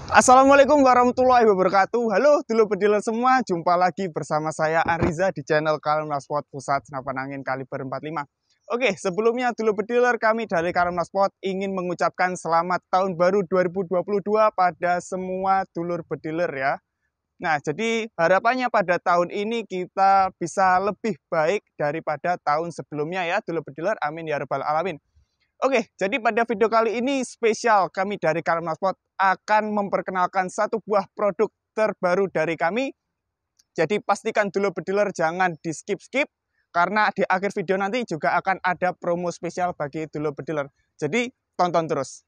Assalamualaikum warahmatullahi wabarakatuh. Halo dulur pediler semua, jumpa lagi bersama saya Ariza di channel Kalemnaspot Pusat Senapan Angin Kaliber 45. Oke, sebelumnya dulur pediler, kami dari Kalemnaspot ingin mengucapkan selamat tahun baru 2022 pada semua dulur pediler ya. Nah, jadi harapannya pada tahun ini kita bisa lebih baik daripada tahun sebelumnya ya dulur pediler. Amin ya rabbal alamin. Oke, jadi pada video kali ini spesial kami dari Kalemnaspot akan memperkenalkan satu buah produk terbaru dari kami. Jadi pastikan dulu pediler jangan di skip-skip, karena di akhir video nanti juga akan ada promo spesial bagi dulu pediler. Jadi tonton terus.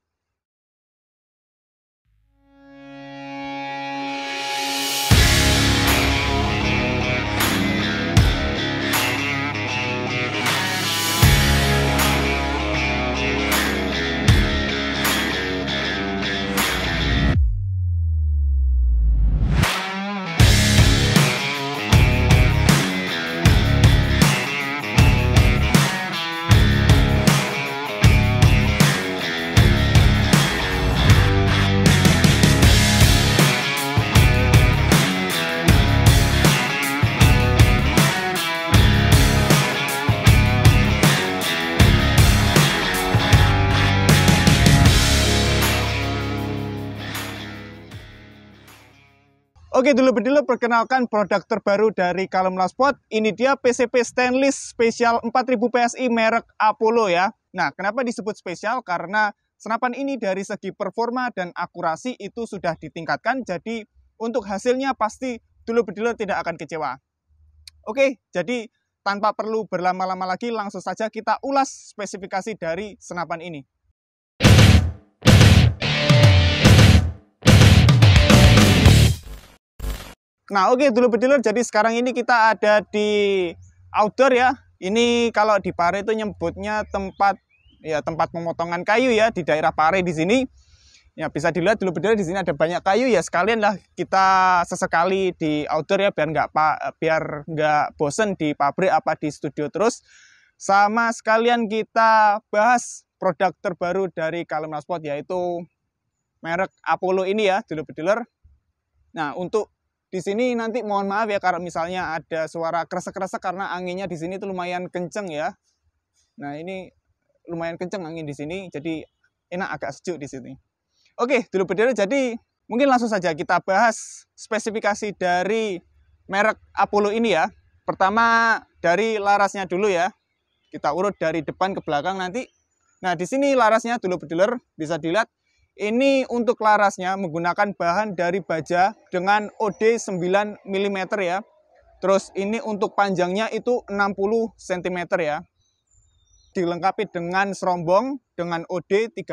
Oke dulu pediler, perkenalkan produk terbaru dari Kalemnaspot. Ini dia PCP stainless spesial 4000 PSI merek Apollo ya. Nah, kenapa disebut spesial? Karena senapan ini dari segi performa dan akurasi itu sudah ditingkatkan. Jadi untuk hasilnya pasti dulu pediler tidak akan kecewa. Oke, jadi tanpa perlu berlama-lama lagi, langsung saja kita ulas spesifikasi dari senapan ini. Nah, oke dulu pediler, jadi sekarang ini kita ada di outdoor ya. Ini kalau di Pare itu nyebutnya tempat pemotongan kayu ya, di daerah Pare di sini. Ya bisa dilihat dulu pediler, di sini ada banyak kayu ya, sekalian lah kita sesekali di outdoor ya, biar nggak bosen di pabrik apa di studio terus. Sama sekalian kita bahas produk terbaru dari Kalemnaspot, yaitu merek Apollo ini ya dulu pediler. Nah, untuk di sini nanti mohon maaf ya kalau misalnya ada suara kresek-kresek, karena anginnya di sini itu lumayan kenceng ya. Nah, ini lumayan kenceng angin di sini, jadi enak, agak sejuk di sini. Oke, dulu pediler, jadi mungkin langsung saja kita bahas spesifikasi dari merek Apollo ini ya. Pertama dari larasnya dulu ya. Kita urut dari depan ke belakang nanti. Nah, di sini larasnya dulu pediler bisa dilihat. Ini untuk larasnya menggunakan bahan dari baja dengan OD 9 mm ya. Terus ini untuk panjangnya itu 60 cm ya. Dilengkapi dengan serombong dengan OD 13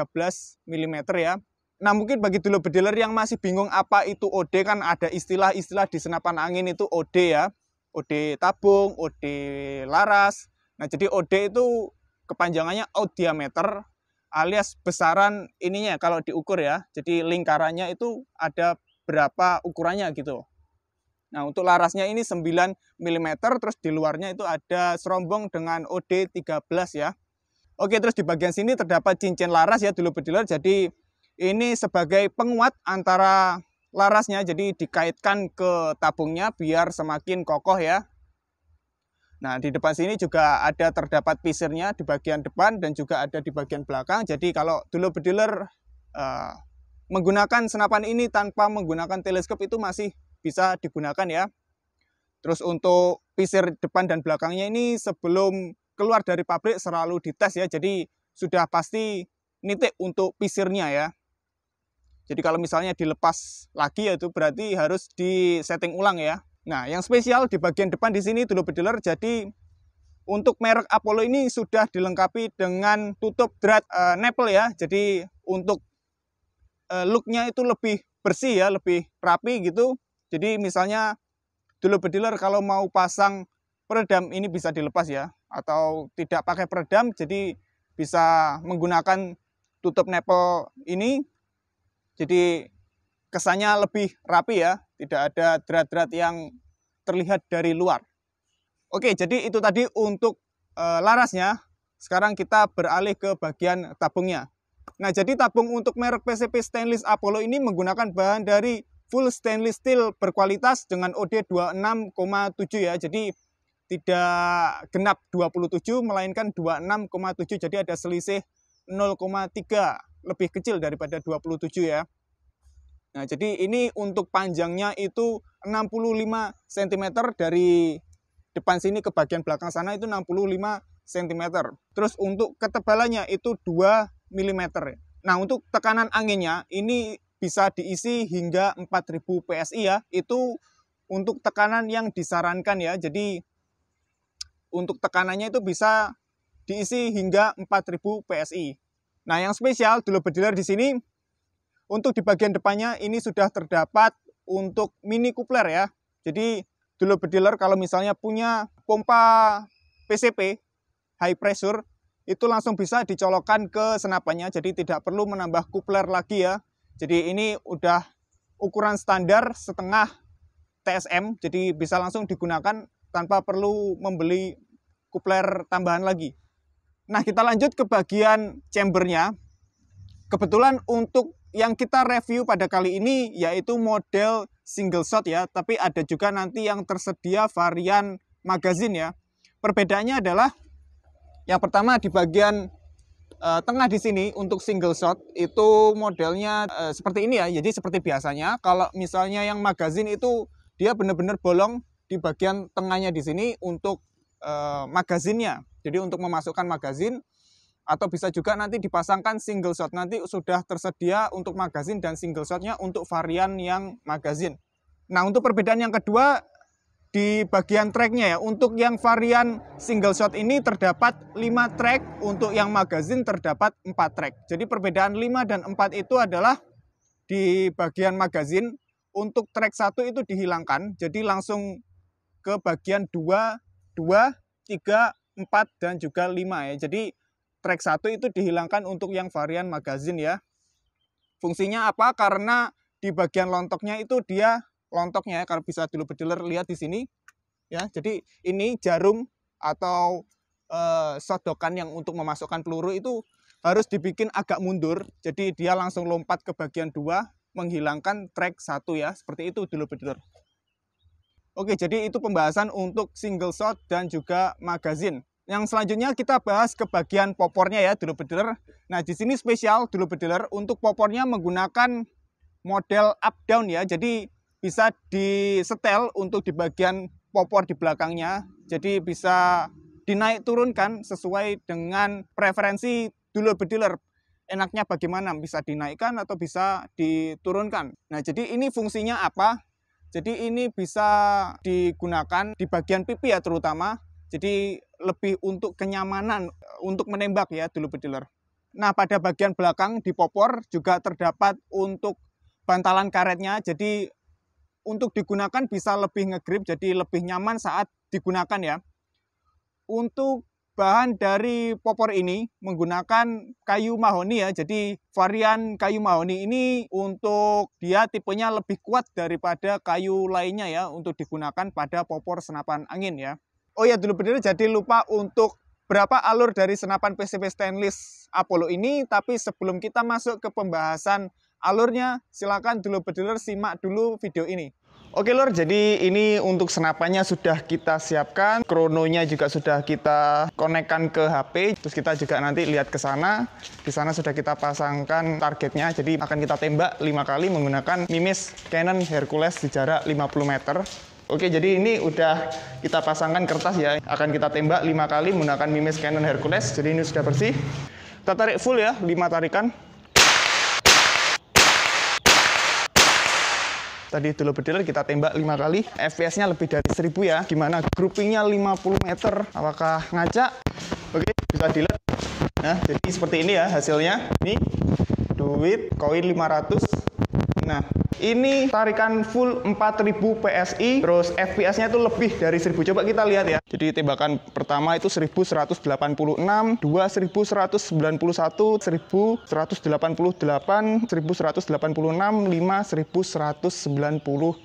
mm ya. Nah, mungkin bagi dulu pediler yang masih bingung apa itu OD, kan ada istilah-istilah di senapan angin itu OD ya. OD tabung, OD laras. Nah, jadi OD itu kepanjangannya out diameter, alias besaran ininya kalau diukur ya. Jadi lingkarannya itu ada berapa ukurannya gitu. Nah, untuk larasnya ini 9 mm, terus di luarnya itu ada serombong dengan OD 13 ya. Oke, terus di bagian sini terdapat cincin laras ya dulu pediler. Jadi ini sebagai penguat antara larasnya, jadi dikaitkan ke tabungnya biar semakin kokoh ya. Nah, di depan sini juga ada terdapat pisirnya di bagian depan dan juga ada di bagian belakang. Jadi kalau dulu pediler menggunakan senapan ini tanpa menggunakan teleskop itu masih bisa digunakan ya. Terus untuk pisir depan dan belakangnya ini sebelum keluar dari pabrik selalu dites ya. Jadi sudah pasti nitik untuk pisirnya ya. Jadi kalau misalnya dilepas lagi ya itu berarti harus disetting ulang ya. Nah, yang spesial di bagian depan di sini dulu pediler, jadi untuk merek Apollo ini sudah dilengkapi dengan tutup drat nipple ya. Jadi untuk looknya itu lebih bersih ya, lebih rapi gitu. Jadi misalnya dulu pediler kalau mau pasang peredam ini bisa dilepas ya, atau tidak pakai peredam, jadi bisa menggunakan tutup nipple ini. Jadi kesannya lebih rapi ya, tidak ada drat-drat yang terlihat dari luar. Oke, jadi itu tadi untuk larasnya. Sekarang kita beralih ke bagian tabungnya. Nah, jadi tabung untuk merek PCP Stainless Apollo ini menggunakan bahan dari full stainless steel berkualitas dengan OD 26,7 ya. Jadi tidak genap 27 melainkan 26,7. Jadi ada selisih 0,3 lebih kecil daripada 27 ya. Nah, jadi ini untuk panjangnya itu 65 cm dari depan sini ke bagian belakang sana itu 65 cm. Terus untuk ketebalannya itu 2 mm. Nah, untuk tekanan anginnya ini bisa diisi hingga 4000 PSI ya. Itu untuk tekanan yang disarankan ya. Jadi untuk tekanannya itu bisa diisi hingga 4000 PSI. Nah, yang spesial dulu bediler di sini untuk di bagian depannya ini sudah terdapat untuk mini coupler ya. Jadi dulu bediler kalau misalnya punya pompa PCP high pressure itu langsung bisa dicolokkan ke senapannya. Jadi tidak perlu menambah coupler lagi ya. Jadi ini udah ukuran standar setengah TSM, jadi bisa langsung digunakan tanpa perlu membeli coupler tambahan lagi. Nah, kita lanjut ke bagian chambernya. Kebetulan untuk yang kita review pada kali ini yaitu model single shot ya, tapi ada juga nanti yang tersedia varian magazine ya. Perbedaannya adalah yang pertama di bagian tengah di sini untuk single shot itu modelnya seperti ini ya. Jadi seperti biasanya kalau misalnya yang magazine itu dia benar-benar bolong di bagian tengahnya di sini untuk magazinnya. Jadi untuk memasukkan magazin, atau bisa juga nanti dipasangkan single shot. Nanti sudah tersedia untuk magazin dan single shotnya untuk varian yang magazin. Nah, untuk perbedaan yang kedua di bagian tracknya ya. Untuk yang varian single shot ini terdapat 5 track, untuk yang magazine terdapat 4 track. Jadi perbedaan 5 dan 4 itu adalah di bagian magazine. Untuk track 1 itu dihilangkan, jadi langsung ke bagian 2, 3, 4 dan juga 5 ya. Jadi track 1 itu dihilangkan untuk yang varian magazine ya. Fungsinya apa? Karena di bagian lontoknya itu dia lontoknya, kalau bisa dulu bediler lihat di sini ya. Jadi ini jarum atau sodokan yang untuk memasukkan peluru itu harus dibikin agak mundur. Jadi dia langsung lompat ke bagian 2 menghilangkan track 1 ya. Seperti itu dulu bediler. Oke, jadi itu pembahasan untuk single shot dan juga magazine. Yang selanjutnya kita bahas ke bagian popornya ya dulu bediler. Nah, di sini spesial dulu bediler untuk popornya menggunakan model up down ya. Jadi bisa disetel untuk di bagian popor di belakangnya. Jadi bisa dinaik turunkan sesuai dengan preferensi dulu bediler. Enaknya bagaimana? Bisa dinaikkan atau bisa diturunkan. Nah, jadi ini fungsinya apa? Jadi ini bisa digunakan di bagian pipi ya terutama. Jadi lebih untuk kenyamanan untuk menembak ya dulu bediler. Nah, pada bagian belakang di popor juga terdapat untuk bantalan karetnya. Jadi untuk digunakan bisa lebih ngegrip, jadi lebih nyaman saat digunakan ya. Untuk bahan dari popor ini menggunakan kayu mahoni ya. Jadi varian kayu mahoni ini untuk dia tipenya lebih kuat daripada kayu lainnya ya untuk digunakan pada popor senapan angin ya. Oh ya dulu bediler, jadi lupa untuk berapa alur dari senapan PCP Stainless Apollo ini. Tapi sebelum kita masuk ke pembahasan alurnya, silakan dulu bediler simak dulu video ini. Oke lor, jadi ini untuk senapannya sudah kita siapkan, krononya juga sudah kita konekkan ke HP. Terus kita juga nanti lihat ke sana. Di sana sudah kita pasangkan targetnya. Jadi akan kita tembak 5 kali menggunakan Mimis Canon Hercules di jarak 50 meter. Oke, jadi ini udah kita pasangkan kertas ya. Akan kita tembak 5 kali menggunakan Mimis Canon Hercules. Jadi ini sudah bersih. Kita tarik full ya, 5 tarikan. Tadi dulu bediler kita tembak 5 kali. FPS-nya lebih dari 1000 ya. Gimana groupingnya 50 meter? Apakah ngacak? Oke, bisa dilihat. Nah, jadi seperti ini ya hasilnya. Ini duit koin 500. Nah, ini tarikan full 4000 PSI, terus FPS-nya itu lebih dari 1000. Coba kita lihat ya. Jadi tembakan pertama itu 1186, 2 1191, 1188, 1186, 5 1190.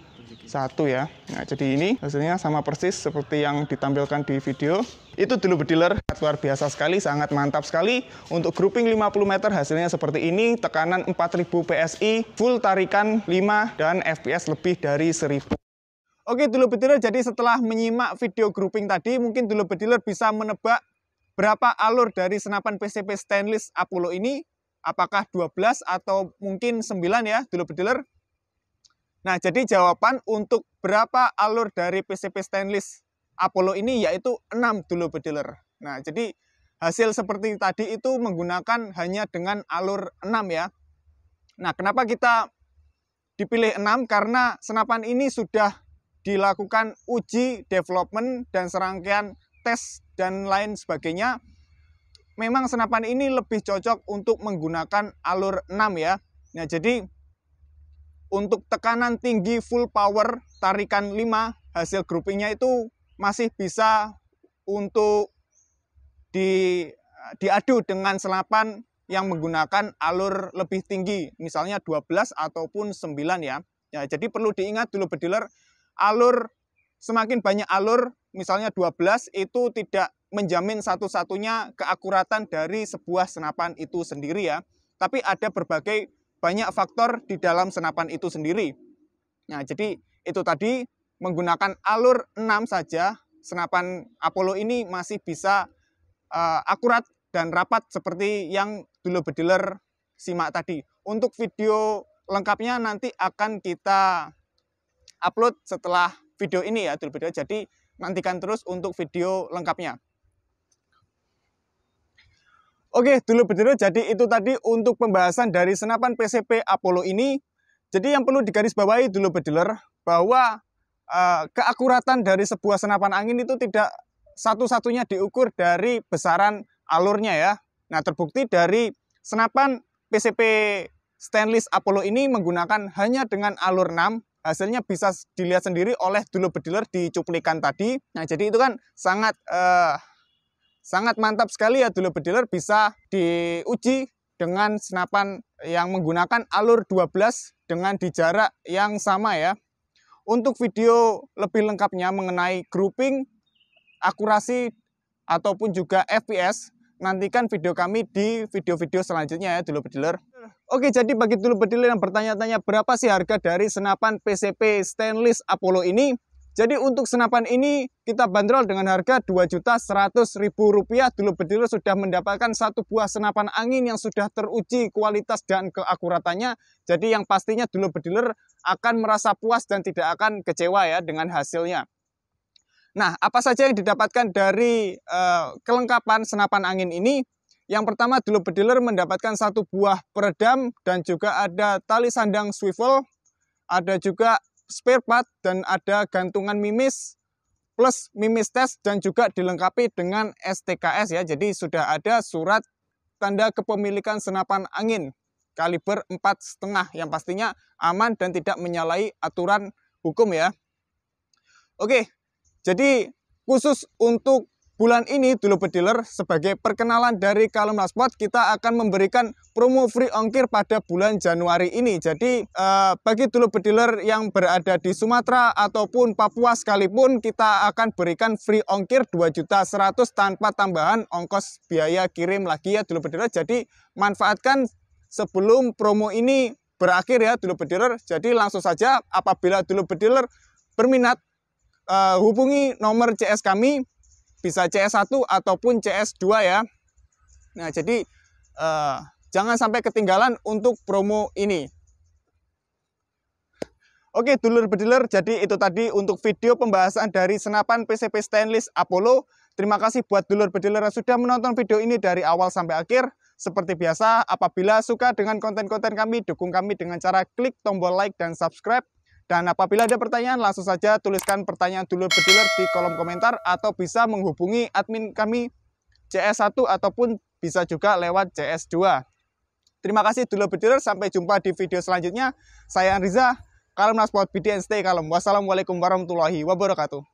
satu ya. Nah, jadi ini hasilnya sama persis seperti yang ditampilkan di video. Itu dulu bediler, luar biasa sekali, sangat mantap sekali. Untuk grouping 50 meter hasilnya seperti ini, tekanan 4000 PSI, full tarikan 5 dan FPS lebih dari 1000. Oke dulu bediler, jadi setelah menyimak video grouping tadi, mungkin dulu bediler bisa menebak berapa alur dari senapan PCP stainless Apollo ini. Apakah 12 atau mungkin 9 ya dulu bediler. Nah, jadi jawaban untuk berapa alur dari PCP stainless Apollo ini yaitu 6 dulu bediler. Nah, jadi hasil seperti tadi itu menggunakan hanya dengan alur 6 ya. Nah, kenapa kita dipilih 6? Karena senapan ini sudah dilakukan uji development dan serangkaian tes dan lain sebagainya. Memang senapan ini lebih cocok untuk menggunakan alur 6 ya. Nah, jadi untuk tekanan tinggi full power tarikan 5, hasil groupingnya itu masih bisa untuk diadu dengan senapan yang menggunakan alur lebih tinggi, misalnya 12 ataupun 9 ya. Ya, jadi perlu diingat dulu bediler, alur semakin banyak alur, misalnya 12 itu tidak menjamin satu-satunya keakuratan dari sebuah senapan itu sendiri ya. Tapi ada berbagai banyak faktor di dalam senapan itu sendiri. Nah, jadi itu tadi menggunakan alur 6 saja, senapan Apollo ini masih bisa akurat dan rapat seperti yang dulu bediler simak tadi. Untuk video lengkapnya nanti akan kita upload setelah video ini ya dulu bediler. Jadi nantikan terus untuk video lengkapnya. Oke, dulu bediler, jadi itu tadi untuk pembahasan dari senapan PCP Apollo ini. Jadi yang perlu digarisbawahi dulu bediler, bahwa keakuratan dari sebuah senapan angin itu tidak satu-satunya diukur dari besaran alurnya ya. Nah, terbukti dari senapan PCP stainless Apollo ini menggunakan hanya dengan alur 6. Hasilnya bisa dilihat sendiri oleh dulu bediler di cuplikan tadi. Nah, jadi itu kan sangat mantap sekali ya dulu bediler, bisa diuji dengan senapan yang menggunakan alur 12 dengan di jarak yang sama ya. Untuk video lebih lengkapnya mengenai grouping, akurasi, ataupun juga FPS, nantikan video kami di video-video selanjutnya ya dulu bediler. Oke, jadi bagi dulu bediler yang bertanya-tanya berapa sih harga dari senapan PCP stainless Apollo ini, jadi untuk senapan ini kita bandrol dengan harga Rp2.100.000. Dulu bediler sudah mendapatkan satu buah senapan angin yang sudah teruji kualitas dan keakuratannya. Jadi yang pastinya dulu bediler akan merasa puas dan tidak akan kecewa ya dengan hasilnya. Nah, apa saja yang didapatkan dari kelengkapan senapan angin ini? Yang pertama dulu bediler mendapatkan satu buah peredam dan juga ada tali sandang swivel, ada juga spare part dan ada gantungan mimis plus mimis test dan juga dilengkapi dengan STKS ya. Jadi sudah ada surat tanda kepemilikan senapan angin kaliber 4,5 yang pastinya aman dan tidak menyalahi aturan hukum ya. Oke, jadi khusus untuk bulan ini dulu bediler sebagai perkenalan dari Kalem Sport, kita akan memberikan promo free ongkir pada bulan Januari ini. Jadi bagi dulu bediler yang berada di Sumatera ataupun Papua sekalipun, kita akan berikan free ongkir Rp2.100.000 tanpa tambahan ongkos biaya kirim lagi ya dulu bediler. Jadi manfaatkan sebelum promo ini berakhir ya dulu bediler. Jadi langsung saja apabila dulu bediler berminat, hubungi nomor CS kami, bisa CS1 ataupun CS2 ya. Nah, jadi jangan sampai ketinggalan untuk promo ini. Oke, dulur bediler, jadi itu tadi untuk video pembahasan dari senapan PCP stainless Apollo. Terima kasih buat dulur bediler yang sudah menonton video ini dari awal sampai akhir. Seperti biasa, apabila suka dengan konten-konten kami, dukung kami dengan cara klik tombol like dan subscribe. Dan apabila ada pertanyaan, langsung saja tuliskan pertanyaan dulur bediler di kolom komentar atau bisa menghubungi admin kami CS1 ataupun bisa juga lewat CS2. Terima kasih dulur bediler, sampai jumpa di video selanjutnya. Saya Riza, Kalem Sport BD and Stay Kalem. Wassalamualaikum warahmatullahi wabarakatuh.